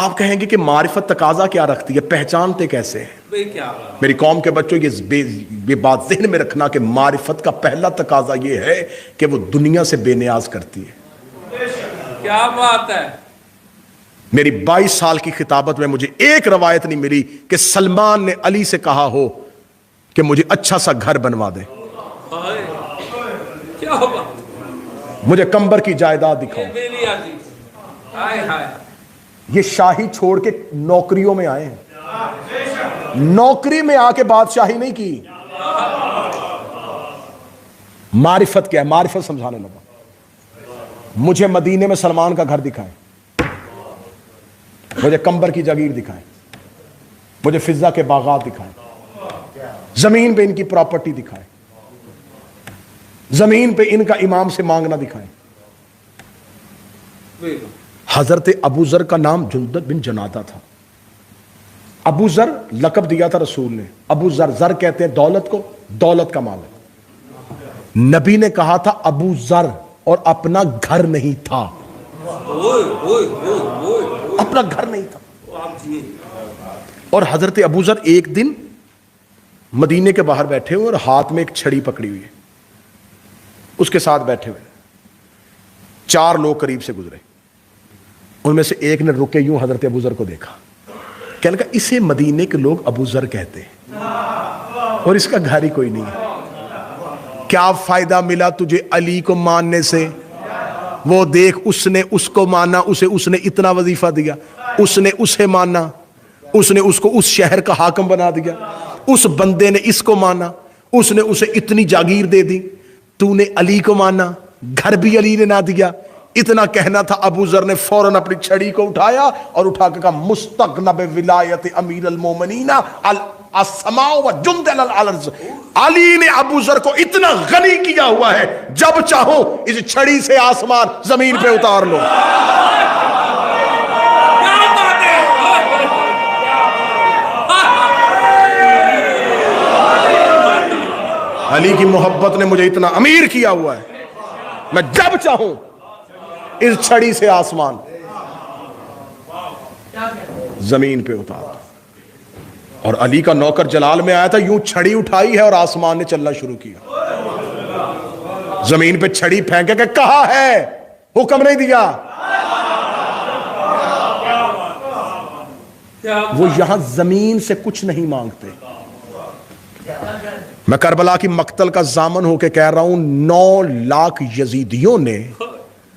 آپ کہیں گے کہ معرفت تقاضا کیا رکھتی ہے، پہچانتے کیسے ہیں؟ میری قوم کے بچوں یہ بات ذہن میں رکھنا کہ معرفت کا پہلا تقاضا یہ ہے کہ وہ دنیا سے بے نیاز کرتی ہے۔ کیا بات ہے۔ میری 22 سال کی خطابت میں مجھے ایک روایت نہیں ملی کہ سلمان نے علی سے کہا ہو کہ مجھے اچھا سا گھر بنوا دے، کیا بات، مجھے کمبر کی جائیداد دکھاؤ۔ یہ شاہی چھوڑ کے نوکریوں میں آئے ہیں، نوکری میں آ کے بادشاہی نہیں کی۔ معرفت کیا ہے؟ معرفت سمجھانے لگا۔ مجھے مدینے میں سلمان کا گھر دکھائیں، مجھے کمبر کی جاگیر دکھائیں، مجھے فضہ کے باغات دکھائیں، زمین پہ ان کی پراپرٹی دکھائیں، زمین پہ ان کا امام سے مانگنا دکھائیں۔ حضرت ابو ذر کا نام جندب بن جنادہ تھا۔ ابو ذر لقب دیا تھا رسول نے، ابو ذر، ذر کہتے ہیں دولت کو، دولت کا مالک۔ نبی نے کہا تھا ابو ذر، اور اپنا گھر نہیں تھا، اپنا گھر نہیں تھا۔ اور حضرت ابو ذر ایک دن مدینے کے باہر بیٹھے ہوئے اور ہاتھ میں ایک چھڑی پکڑی ہوئی ہے، اس کے ساتھ بیٹھے ہوئے 4 لوگ قریب سے گزرے، ان میں سے ایک نے رکے یوں حضرت ابو ذر کو دیکھا، کہنے لگا اسے مدینے کے لوگ ابو ذر کہتے ہیں اور اس کا گھر ہی کوئی نہیں ہے، کیا فائدہ ملا تجھے علی کو ماننے سے؟ وہ دیکھ، اس نے اس کو مانا، اس نے اتنا وظیفہ دیا، اس نے اسے مانا، اس نے اس کو اس شہر کا حاکم بنا دیا، اس بندے نے اس کو مانا، اس نے اسے اتنی جاگیر دے دی، تو نے علی کو مانا، گھر بھی علی نے نہ دیا۔ اتنا کہنا تھا، ابو ذر نے فوراً اپنی چھڑی کو اٹھایا اور اٹھا کے کہا مستغنب ولایت امیر المومنین السماء و جند الارض۔ علی نے ابو ذر کو اتنا غنی کیا ہوا ہے، جب چاہو اس چھڑی سے آسمان زمین پہ اتار لو۔ علی کی محبت نے مجھے اتنا امیر کیا ہوا ہے، میں جب چاہوں اس چھڑی سے آسمان زمین پہ اتار دوں۔ اور علی کا نوکر جلال میں آیا تھا، یوں چھڑی اٹھائی ہے اور آسمان نے چلنا شروع کیا، زمین پہ چھڑی پھینکے کہ کہا ہے، حکم نہیں دیا۔ وہ یہاں زمین سے کچھ نہیں مانگتے۔ میں کربلا کی مقتل کا ضامن ہو کے کہہ رہا ہوں، 9 لاکھ یزیدیوں نے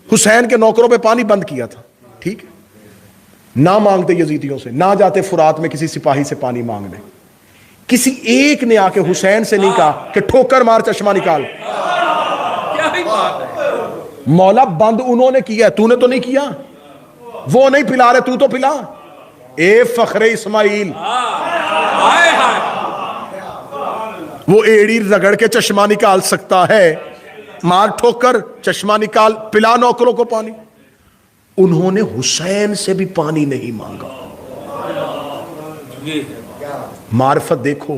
حسین کے نوکروں پہ پانی بند کیا تھا، ٹھیک ہے، نہ مانگتے یزیدیوں سے، نہ جاتے فرات میں کسی سپاہی سے پانی مانگنے، کسی ایک نے آ کے حسین سے نہیں کہا کہ ٹھوکر مار چشمہ نکال۔ مولا بند انہوں نے کیا ہے، تو نے تو نہیں کیا، وہ نہیں پلا رہے، تو تو پلا۔ اے فخر اسماعیل، وہ ایڑی رگڑ کے چشمہ نکال سکتا ہے، مار ٹھوکر، چشمہ نکال، پلا نوکروں کو پانی۔ انہوں نے حسین سے بھی پانی نہیں مانگا۔ معرفت دیکھو،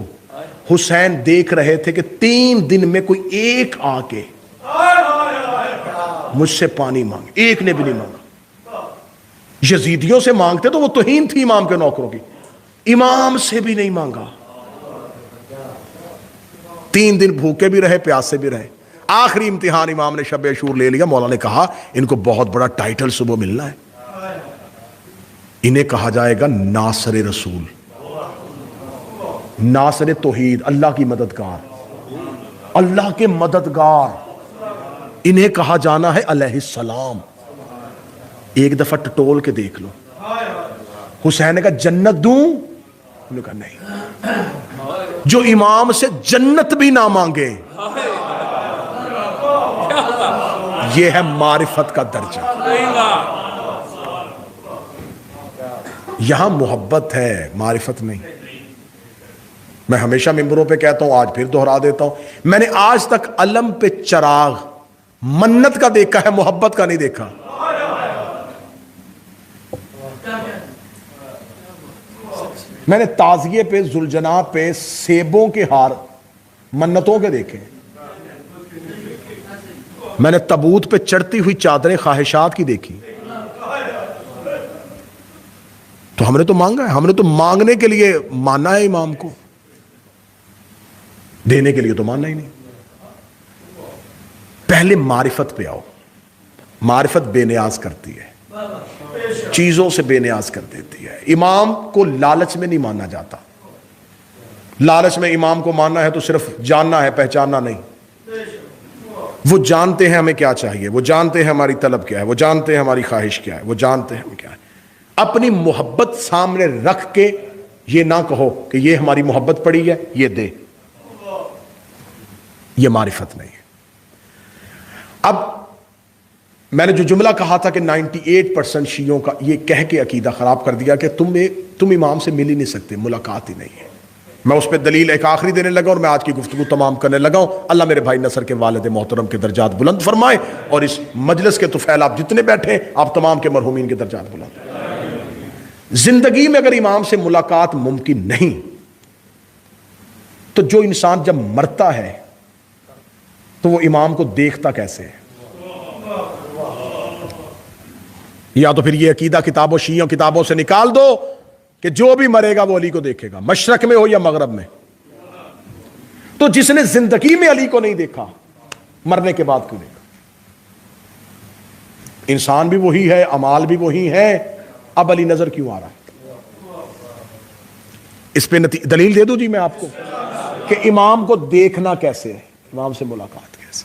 حسین دیکھ رہے تھے کہ 3 دن میں کوئی ایک آ کے مجھ سے پانی مانگے، ایک نے بھی نہیں مانگا۔ یزیدیوں سے مانگتے تو وہ توہین تھی امام کے نوکروں کی، امام سے بھی نہیں مانگا۔ 3 دن بھوکے بھی رہے، پیاسے بھی رہے۔ آخری امتحان امام نے شب عاشور لے لیا، مولا نے کہا ان کو بہت بڑا ٹائٹل صبح ملنا ہے، انہیں کہا جائے گا ناصر رسول، ناصر توحید، اللہ کی مددگار، اللہ کے مددگار، انہیں کہا جانا ہے علیہ السلام۔ ایک دفعہ ٹٹول کے دیکھ لو، حسین نے کہا جنت دوں؟ انہوں نے کہا نہیں، جو امام سے جنت بھی نہ مانگے، یہ ہے معرفت کا درجہ۔ یہاں محبت ہے، معرفت نہیں۔ میں ہمیشہ ممبروں پہ کہتا ہوں، آج پھر دہرا دیتا ہوں، میں نے آج تک علم پہ چراغ منت کا دیکھا ہے، محبت کا نہیں دیکھا۔ میں نے تعزیے پہ، ذوالجناح پہ سیبوں کے ہار منتوں کے دیکھے، میں نے تابوت پہ چڑھتی ہوئی چادریں خواہشات کی دیکھی، تو ہم نے تو مانگا ہے, ہم نے تو مانگنے کے لیے ماننا ہے امام کو, دینے کے لیے تو ماننا ہی نہیں. پہلے معرفت پہ آؤ. معرفت بے نیاز کرتی ہے, چیزوں سے بے نیاز کر دیتی ہے. امام کو لالچ میں نہیں مانا جاتا. لالچ میں امام کو ماننا ہے تو صرف جاننا ہے, پہچاننا نہیں. وہ جانتے ہیں ہمیں کیا چاہیے, وہ جانتے ہیں ہماری طلب کیا ہے, وہ جانتے ہیں ہماری خواہش کیا ہے, وہ جانتے ہیں ہمیں کیا ہے. اپنی محبت سامنے رکھ کے یہ نہ کہو کہ یہ ہماری محبت پڑی ہے, یہ دے. یہ معرفت نہیں ہے. اب میں نے جو جملہ کہا تھا کہ 98% شیعوں کا یہ کہہ کے عقیدہ خراب کر دیا کہ تم امام سے مل ہی نہیں سکتے, ملاقات ہی نہیں ہے. میں اس پہ دلیل ایک آخری دینے لگا اور میں آج کی گفتگو تمام کرنے لگا ہوں. اللہ میرے بھائی نصر کے والد محترم کے درجات بلند فرمائے, اور اس مجلس کے طفیل آپ جتنے بیٹھے ہیں آپ تمام کے مرحومین کے درجات بلند. زندگی میں اگر امام سے ملاقات ممکن نہیں تو جو انسان جب مرتا ہے تو وہ امام کو دیکھتا کیسے ہے؟ یا تو پھر یہ عقیدہ کتابوں شیعوں کتابوں سے نکال دو کہ جو بھی مرے گا وہ علی کو دیکھے گا, مشرق میں ہو یا مغرب میں. تو جس نے زندگی میں علی کو نہیں دیکھا مرنے کے بعد کیوں دیکھا؟ انسان بھی وہی ہے, اعمال بھی وہی ہے, اب علی نظر کیوں آ رہا ہے؟ اس پہ دلیل دے دوں جی میں آپ کو کہ امام کو دیکھنا کیسے ہے, امام سے ملاقات کیسے.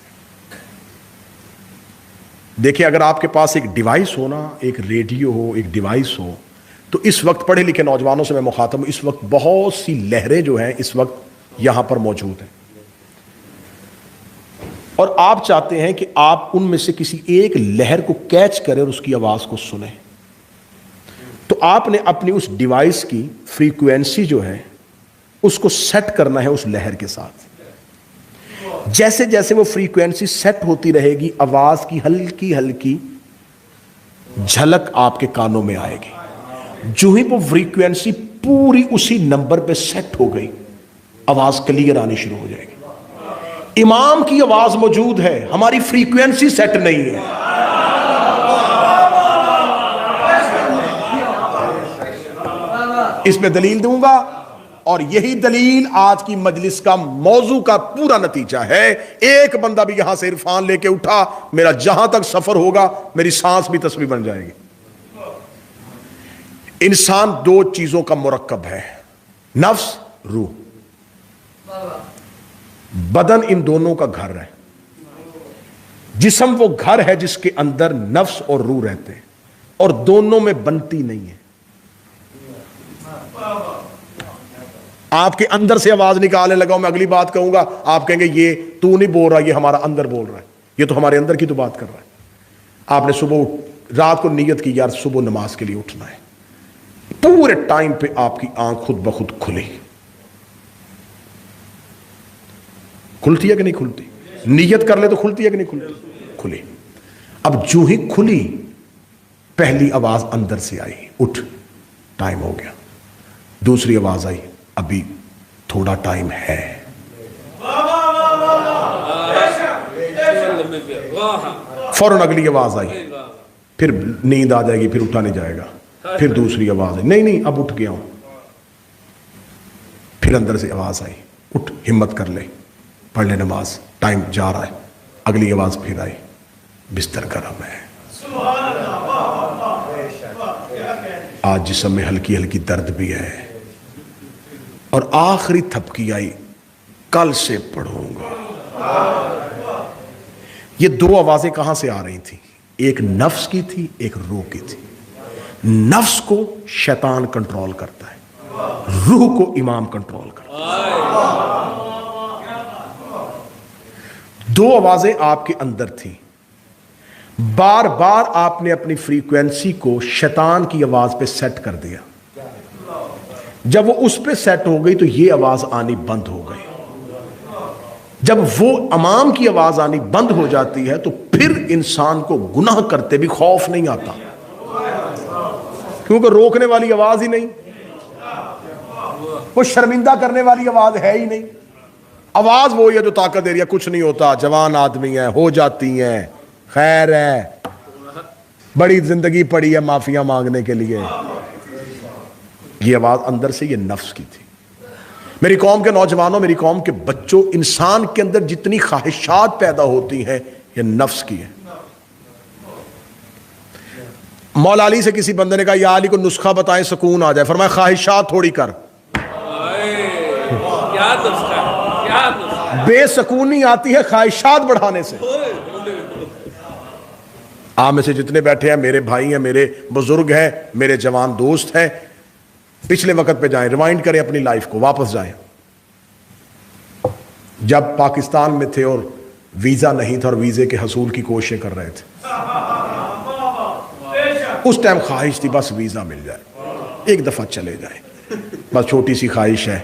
دیکھیں اگر آپ کے پاس ایک ڈیوائس ہو نا, ایک ریڈیو ہو, ایک ڈیوائس ہو, تو اس وقت پڑھے لکھے نوجوانوں سے میں مخاطب ہوں, اس وقت بہت سی لہریں جو ہیں اس وقت یہاں پر موجود ہیں, اور آپ چاہتے ہیں کہ آپ ان میں سے کسی ایک لہر کو کیچ کریں اور اس کی آواز کو سنیں. تو آپ نے اپنی اس ڈیوائس کی فریکوینسی جو ہے اس کو سیٹ کرنا ہے اس لہر کے ساتھ. جیسے جیسے وہ فریکوینسی سیٹ ہوتی رہے گی آواز کی ہلکی ہلکی جھلک آپ کے کانوں میں آئے گی. جو ہی وہ فریکوینسی پوری اسی نمبر پہ سیٹ ہو گئی آواز کلیئر آنی شروع ہو جائے گی. امام کی آواز موجود ہے, ہماری فریکوینسی سیٹ نہیں ہے. اس میں دلیل دوں گا, اور یہی دلیل آج کی مجلس کا موضوع کا پورا نتیجہ ہے. ایک بندہ بھی یہاں سے عرفان لے کے اٹھا, میرا جہاں تک سفر ہوگا میری سانس بھی تسبیح بن جائے گی. انسان دو چیزوں کا مرکب ہے, نفس روح. بدن ان دونوں کا گھر ہے. جسم وہ گھر ہے جس کے اندر نفس اور روح رہتے ہیں, اور دونوں میں بنتی نہیں ہے. آپ کے اندر سے آواز نکالنے لگا ہوں, میں اگلی بات کہوں گا آپ کہیں گے یہ تو نہیں بول رہا, یہ ہمارا اندر بول رہا ہے, یہ تو ہمارے اندر کی تو بات کر رہا ہے. آپ نے صبح رات کو نیت کی یار صبح نماز کے لیے اٹھنا ہے, پورے ٹائم پہ آپ کی آنکھ خود بخود کھلی. کھلتی ہے کہ نہیں کھلتی؟ نیت کر لے تو کھلتی ہے کہ نہیں کھلتی؟ کھلی. اب جو ہی کھلی پہلی آواز اندر سے آئی, اٹھ ٹائم ہو گیا. دوسری آواز آئی, ابھی تھوڑا ٹائم ہے. فوراً اگلی آواز آئی, پھر نیند آ جائے گی, پھر اٹھا نہیں جائے گا. پھر دوسری آواز آئی, نہیں اب اٹھ گیا ہوں. پھر اندر سے آواز آئی, اٹھ ہمت کر لے, پڑھ لے نماز, ٹائم جا رہا ہے. اگلی آواز پھر آئی, بستر گرم ہے. آج جسم میں ہلکی ہلکی درد بھی ہے. اور آخری تھپکی آئی, کل سے پڑھوں گا. یہ دو آوازیں کہاں سے آ رہی تھی؟ ایک نفس کی تھی, ایک روح کی تھی. نفس کو شیطان کنٹرول کرتا ہے, روح کو امام کنٹرول کرتا ہے. دو آوازیں آپ کے اندر تھیں, بار بار آپ نے اپنی فریکوینسی کو شیطان کی آواز پہ سیٹ کر دیا. جب وہ اس پہ سیٹ ہو گئی تو یہ آواز آنی بند ہو گئی. جب وہ امام کی آواز آنی بند ہو جاتی ہے تو پھر انسان کو گناہ کرتے بھی خوف نہیں آتا, کیونکہ روکنے والی آواز ہی نہیں, وہ شرمندہ کرنے والی آواز ہے ہی نہیں. آواز وہی ہے جو طاقت دے رہی ہے, کچھ نہیں ہوتا, جوان آدمی ہیں, ہو جاتی ہیں, خیر ہے, بڑی زندگی پڑی ہے معافیاں مانگنے کے لیے. یہ آواز اندر سے یہ نفس کی تھی. میری قوم کے نوجوانوں، میری قوم کے بچوں، انسان کے اندر جتنی خواہشات پیدا ہوتی ہیں یہ نفس کی ہے. مولا علی سے کسی بندے نے کہا یا علی کو نسخہ بتائیں سکون آ جائے. فرمایا خواہشات تھوڑی کر. کیا نسخہ، کیا نسخہ. بے سکونی آتی ہے خواہشات بڑھانے سے. آپ میں سے جتنے بیٹھے ہیں میرے بھائی ہیں، میرے بزرگ ہیں، میرے جوان دوست ہیں، پچھلے وقت پہ جائیں، ریوائنڈ کریں اپنی لائف کو، واپس جائیں. جب پاکستان میں تھے اور ویزا نہیں تھا اور ویزے کے حصول کی کوششیں کر رہے تھے، اس ٹائم خواہش تھی بس ویزا مل جائے، ایک دفعہ چلے جائیں، بس چھوٹی سی خواہش ہے،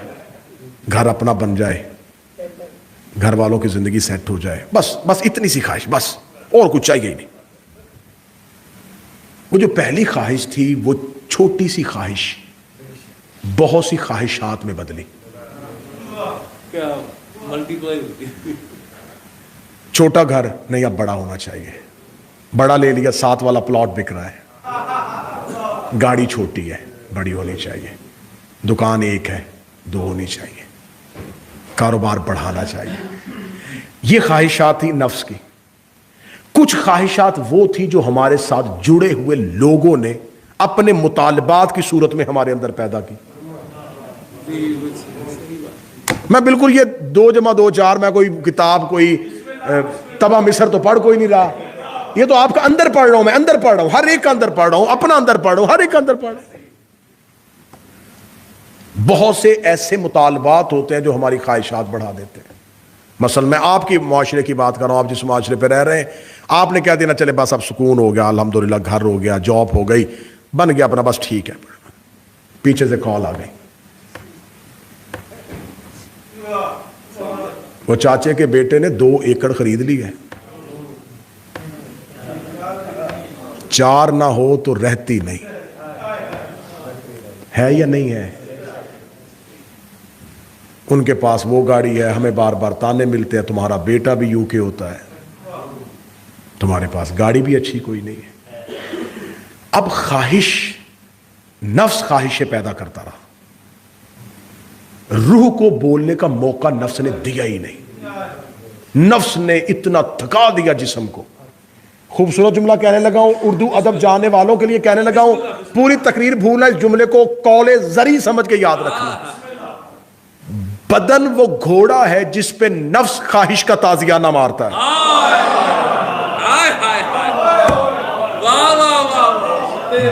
گھر اپنا بن جائے، گھر والوں کی زندگی سیٹ ہو جائے، بس اتنی سی خواہش، بس اور کچھ چاہیے ہی نہیں. وہ جو پہلی خواہش تھی وہ چھوٹی سی خواہش بہت سی خواہشات میں بدلی. کیا ملٹی پلائی ہوتی ہے. چھوٹا گھر نہیں، اب بڑا ہونا چاہیے. بڑا لے لیا، 7 والا پلاٹ بک رہا ہے. گاڑی چھوٹی ہے، بڑی ہونی چاہیے. دکان ایک ہے، 2 ہونی چاہیے. کاروبار بڑھانا چاہیے. یہ خواہشات تھی نفس کی. کچھ خواہشات وہ تھی جو ہمارے ساتھ جڑے ہوئے لوگوں نے اپنے مطالبات کی صورت میں ہمارے اندر پیدا کی. میں بالکل یہ 2 × 2 = 4 میں کوئی کتاب، کوئی تبا مصر تو پڑھ کوئی نہیں رہا. یہ تو آپ کا اندر پڑھ رہا ہوں، میں اندر پڑھ رہا ہوں، ہر ایک کا اندر پڑھ رہا ہوں، اپنا اندر پڑھ رہا ہوں، ہر ایک کا اندر پڑھ رہا ہوں. بہت سے ایسے مطالبات ہوتے ہیں جو ہماری خواہشات بڑھا دیتے ہیں. مثلا میں آپ کی معاشرے کی بات کر رہا ہوں، آپ جس معاشرے پہ رہ رہے ہیں، آپ نے کہہ دینا چلے بس اب سکون ہو گیا، الحمدللہ گھر ہو گیا، جاب ہو گئی، بن گیا اپنا، بس ٹھیک ہے. پیچھے سے کال آ گئی، وہ چاچے کے بیٹے نے 2 ایکڑ خرید لی ہے، 4 نہ ہو تو رہتی نہیں ہے یا نہیں ہے. ان کے پاس وہ گاڑی ہے، ہمیں بار بار تانے ملتے ہیں تمہارا بیٹا بھی یو کے ہوتا ہے، تمہارے پاس گاڑی بھی اچھی کوئی نہیں ہے. اب خواہش، نفس خواہشیں پیدا کرتا رہا. روح کو بولنے کا موقع نفس نے دیا ہی نہیں. نفس نے اتنا تھکا دیا جسم کو. خوبصورت جملہ کہنے لگا ہوں، اردو ادب جاننے والوں کے لیے کہنے لگا ہوں، پوری تقریر بھولنا، اس جملے کو قول زری سمجھ کے یاد رکھنا. بدن وہ گھوڑا ہے جس پہ نفس خواہش کا تازیانہ مارتا ہے.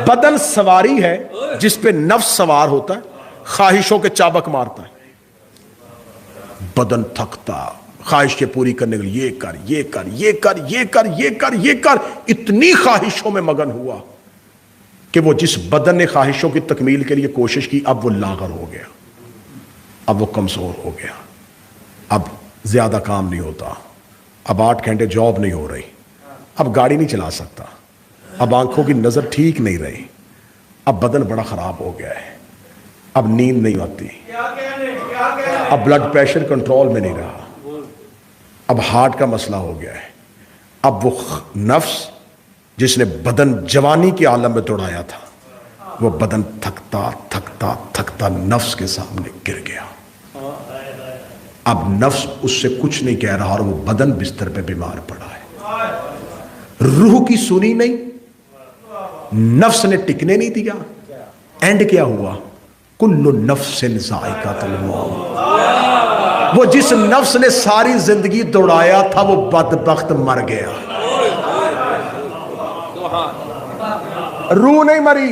بدن سواری ہے جس پہ نفس سوار ہوتا ہے، خواہشوں کے چابک مارتا ہے. بدن تھکتا، خواہش کے پوری کرنے کے لیے یہ کر، یہ کر، یہ کر، یہ کر، یہ کر، یہ کر، اتنی خواہشوں میں مگن ہوا کہ وہ جس بدن نے خواہشوں کی تکمیل کے لیے کوشش کی، اب وہ لاغر ہو گیا، اب وہ کمزور ہو گیا. اب زیادہ کام نہیں ہوتا، اب 8 گھنٹے جاب نہیں ہو رہی، اب گاڑی نہیں چلا سکتا، اب آنکھوں کی نظر ٹھیک نہیں رہی، اب بدن بڑا خراب ہو گیا ہے، اب نیند نہیں آتی، اب بلڈ پریشر کنٹرول میں نہیں رہا، اب ہارٹ کا مسئلہ ہو گیا ہے. اب وہ نفس جس نے بدن جوانی کے عالم میں دوڑایا تھا، وہ بدن تھکتا تھکتا تھکتا نفس کے سامنے گر گیا. اب نفس اس سے کچھ نہیں کہہ رہا اور وہ بدن بستر پہ بیمار پڑا ہے. روح کی سنی نہیں، نفس نے ٹکنے نہیں دیا. اینڈ کیا ہوا؟ کل نفس ذائقۃ الموت. وہ جس نفس نے ساری زندگی دوڑایا تھا وہ بدبخت مر گیا. روح نہیں مری،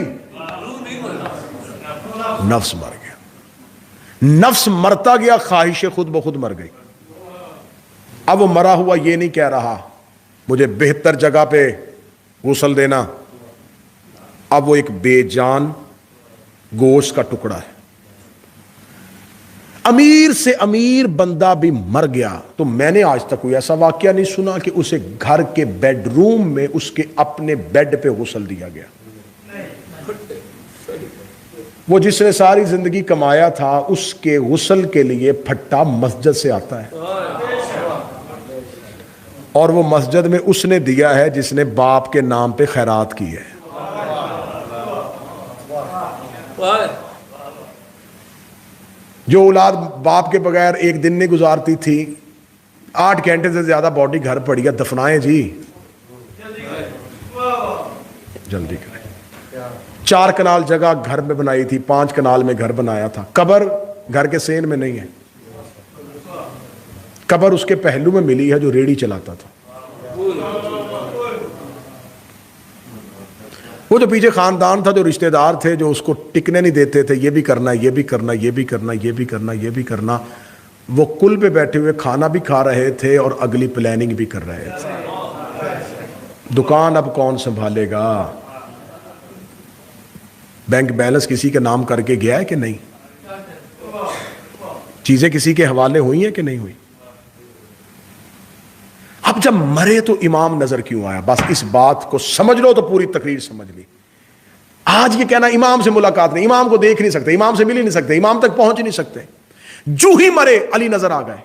نفس مر گیا. نفس مرتا گیا، خواہشیں خود بخود مر گئی. اب وہ مرا ہوا یہ نہیں کہہ رہا مجھے بہتر جگہ پہ غسل دینا. اب وہ ایک بے جان گوشت کا ٹکڑا ہے. امیر سے امیر بندہ بھی مر گیا تو میں نے آج تک کوئی ایسا واقعہ نہیں سنا کہ اسے گھر کے بیڈ روم میں اس کے اپنے بیڈ پہ غسل دیا گیا. وہ جس نے ساری زندگی کمایا تھا اس کے غسل کے لیے پھٹا مسجد سے آتا ہے، اور وہ مسجد میں اس نے دیا ہے جس نے باپ کے نام پہ خیرات کی ہے. جو اولاد باپ کے بغیر ایک دن نہیں گزارتی تھی، 8 گھنٹے سے زیادہ باڈی گھر پڑی ہے، دفنائیں جی، جلدی کریں۔ 4 کنال جگہ گھر میں بنائی تھی، 5 کنال میں گھر بنایا تھا، قبر گھر کے سین میں نہیں ہے، قبر اس کے پہلو میں ملی ہے جو ریڑھی چلاتا تھا۔ وہ جو پیچھے خاندان تھا، جو رشتہ دار تھے، جو اس کو ٹکنے نہیں دیتے تھے، یہ بھی کرنا، یہ بھی کرنا، یہ بھی کرنا، یہ بھی کرنا، یہ بھی کرنا، وہ کل پہ بیٹھے ہوئے کھانا بھی کھا رہے تھے اور اگلی پلاننگ بھی کر رہے تھے۔ دکان اب کون سنبھالے گا؟ بینک بیلنس کسی کے نام کر کے گیا ہے کہ نہیں؟ چیزیں کسی کے حوالے ہوئی ہیں کہ نہیں ہوئی؟ اب جب مرے تو امام نظر کیوں آیا؟ بس اس بات کو سمجھ لو تو پوری تقریر سمجھ لی۔ آج یہ کہنا امام سے ملاقات نہیں، امام کو دیکھ نہیں سکتے، امام سے مل ہی نہیں سکتے، امام تک پہنچ نہیں سکتے، جو ہی مرے علی نظر آ گئے۔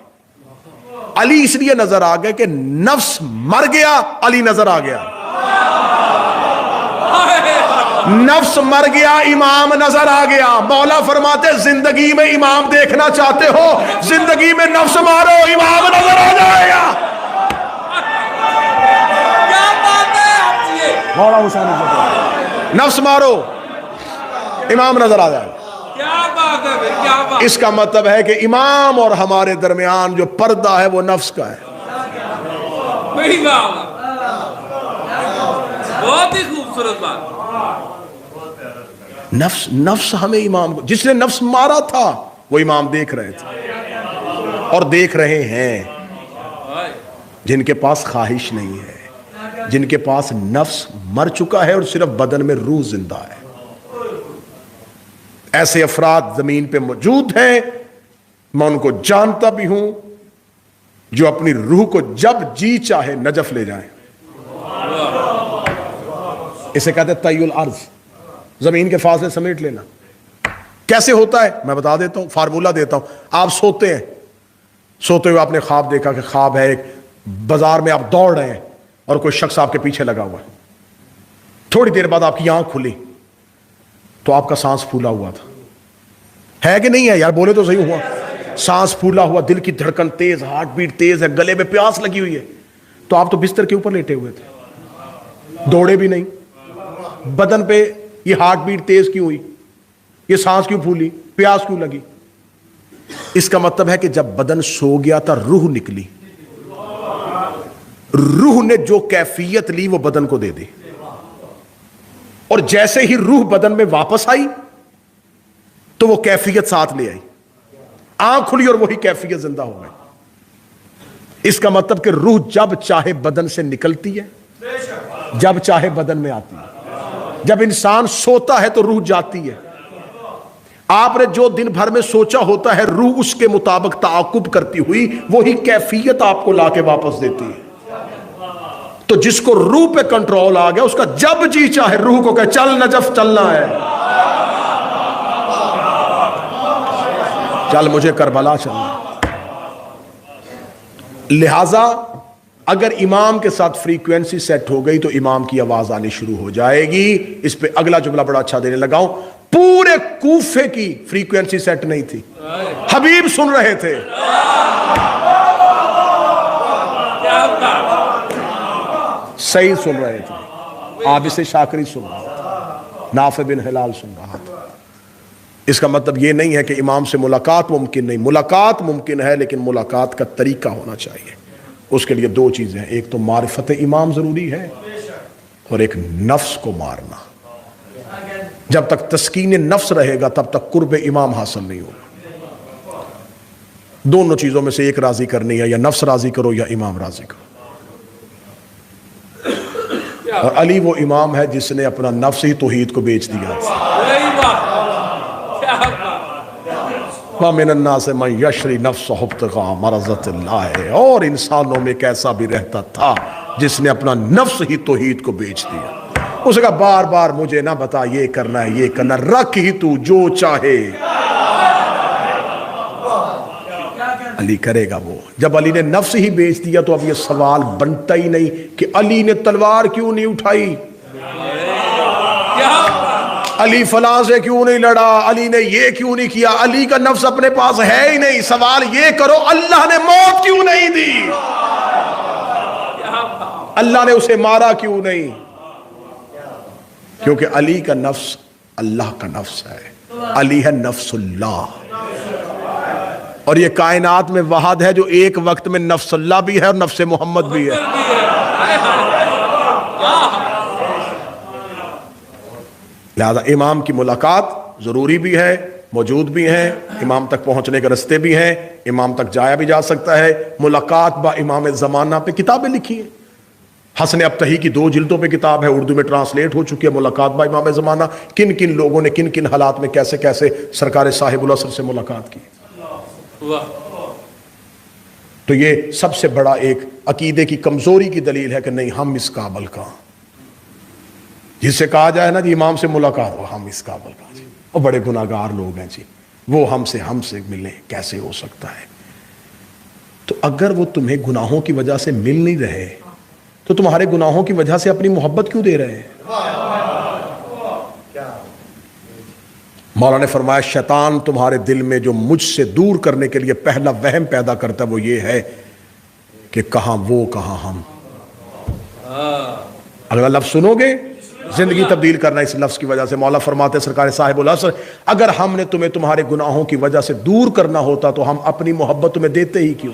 علی اس لیے نظر آ گئے کہ نفس مر گیا، علی نظر آ گیا۔ نفس مر گیا، امام نظر آ گیا۔ مولا فرماتے زندگی میں امام دیکھنا چاہتے ہو، زندگی میں نفس مارو، امام نظر آ جائے گا۔ مولا حسین نفس مارو، امام نظر آ جائے گا۔ کیا بات ہے، کیا بات۔ اس کا مطلب ہے کہ امام اور ہمارے درمیان جو پردہ ہے وہ نفس کا ہے۔ وہی بات، بہت ہی خوبصورت بات۔ نفس ہمیں امام کو، جس نے نفس مارا تھا وہ امام دیکھ رہے تھے اور دیکھ رہے ہیں۔ جن کے پاس خواہش نہیں ہے، جن کے پاس نفس مر چکا ہے اور صرف بدن میں روح زندہ ہے، ایسے افراد زمین پہ موجود ہیں، میں ان کو جانتا بھی ہوں، جو اپنی روح کو جب جی چاہے نجف لے جائیں۔ اسے کہتے ہیں طی الارض، زمین کے فاصلے سمیٹ لینا۔ کیسے ہوتا ہے میں بتا دیتا ہوں، فارمولہ دیتا ہوں۔ آپ سوتے ہیں، سوتے ہوئے آپ نے خواب دیکھا کہ خواب ہے ایک بازار میں آپ دوڑ رہے ہیں اور کوئی شخص آپ کے پیچھے لگا ہوا ہے۔ تھوڑی دیر بعد آپ کی آنکھ کھلی تو آپ کا سانس پھولا ہوا تھا، ہے کہ نہیں ہے؟ یار بولے تو صحیح ہوا۔ سانس پھولا ہوا، دل کی دھڑکن تیز، ہارٹ بیٹ تیز ہے، گلے میں پیاس لگی ہوئی ہے، تو آپ تو بستر کے اوپر لیٹے ہوئے تھے، دوڑے بھی نہیں۔ بدن پہ یہ ہارٹ بیٹ تیز کیوں ہوئی؟ یہ سانس کیوں پھولی؟ پیاس کیوں لگی؟ اس کا مطلب ہے کہ جب بدن سو گیا تھا روح نکلی، روح نے جو کیفیت لی وہ بدن کو دے دی، اور جیسے ہی روح بدن میں واپس آئی تو وہ کیفیت ساتھ لے آئی، آنکھ کھلی اور وہی کیفیت زندہ ہو گئی۔ اس کا مطلب کہ روح جب چاہے بدن سے نکلتی ہے، جب چاہے بدن میں آتی ہے۔ جب انسان سوتا ہے تو روح جاتی ہے۔ آپ نے جو دن بھر میں سوچا ہوتا ہے، روح اس کے مطابق تعاقب کرتی ہوئی وہی کیفیت آپ کو لا کے واپس دیتی ہے۔ تو جس کو روح پہ کنٹرول آ گیا، اس کا جب جی چاہے روح کو کہ چل نجف چلنا ہے، چل مجھے کربلا چلنا ہے۔ لہذا اگر امام کے ساتھ فریکوینسی سیٹ ہو گئی تو امام کی آواز آنی شروع ہو جائے گی۔ اس پہ اگلا جملہ بڑا اچھا دینے لگا ہوں، پورے کوفے کی فریکوینسی سیٹ نہیں تھی، حبیب سن رہے تھے۔ صحیح سن رہے تھے، عابس شاکری سن رہا تھا، نافع بن ہلال سن رہا تھا۔ اس کا مطلب یہ نہیں ہے کہ امام سے ملاقات ممکن نہیں، ملاقات ممکن ہے، لیکن ملاقات کا طریقہ ہونا چاہیے۔ اس کے لیے 2 چیزیں ہیں، ایک تو معرفت امام ضروری ہے، اور ایک نفس کو مارنا۔ جب تک تسکین نفس رہے گا تب تک قرب امام حاصل نہیں ہوگا۔ دونوں چیزوں میں سے ایک راضی کرنی ہے، یا نفس راضی کرو یا امام راضی کرو۔ اور علی وہ امام ہے جس نے اپنا نفس ہی توحید کو بیچ دیا۔ وَمِنَ النَّاسِ مَن يَشْرِي نَفْسَهُ ابْتِغَاءَ مَرْضَاتِ اللَّهِ، اور انسانوں میں ایک ایسا بھی رہتا تھا جس نے اپنا نفس ہی توحید کو بیچ دیا۔ اس نے کہا بار بار مجھے نہ بتا یہ کرنا ہے یہ کرنا، رکھ ہی تو جو چاہے، علی کرے گا وہ۔ جب علی نے نفس ہی بیچ دیا تو اب یہ سوال بنتا ہی نہیں کہ علی نے تلوار کیوں نہیں اٹھائی۔ علی فلاں سے کیوں نہیں لڑا، علی نے یہ کیوں نہیں کیا، علی کا نفس اپنے پاس ہے ہی نہیں. سوال یہ کرو اللہ نے موت کیوں نہیں دی، اللہ نے اسے مارا کیوں نہیں؟ کیونکہ علی کا نفس اللہ کا نفس ہے، علی ہے نفس اللہ. اور یہ کائنات میں واحد ہے جو ایک وقت میں نفس اللہ بھی ہے اور نفس محمد بھی ہے. لہذا امام کی ملاقات ضروری بھی ہے، موجود بھی ہیں، امام تک پہنچنے کے رستے بھی ہیں، امام تک جایا بھی جا سکتا ہے. ملاقات با امام زمانہ پہ کتابیں لکھی ہیں. حسن ابتہی کی 2 جلدوں پہ کتاب ہے، اردو میں ٹرانسلیٹ ہو چکی ہے. ملاقات با امام زمانہ، کن کن لوگوں نے کن کن حالات میں کیسے کیسے سرکار صاحب العصر سے ملاقات کی. تو یہ سب سے بڑا ایک عقیدے کی کمزوری کی دلیل ہے کہ نہیں ہم اس قابل کا، جس سے کہا جائے نا جی امام سے ملاقات ہو، ہم اس قابل کا جی، وہ بڑے گناہگار لوگ ہیں جی، وہ ہم سے ملیں، کیسے ہو سکتا ہے؟ تو اگر وہ تمہیں گناہوں کی وجہ سے مل نہیں رہے تو تمہارے گناہوں کی وجہ سے اپنی محبت کیوں دے رہے ہیں؟ مولا نے فرمایا شیطان تمہارے دل میں جو مجھ سے دور کرنے کے لیے پہلا وہم پیدا کرتا ہے وہ یہ ہے کہ کہاں وہ کہاں ہم. اگر لفظ سنو گے زندگی تبدیل کرنا اس لفظ کی وجہ سے. مولا فرماتے سرکار صاحب العصر اگر ہم نے تمہیں تمہارے گناہوں کی وجہ سے دور کرنا ہوتا تو ہم اپنی محبت تمہیں دیتے ہی کیوں؟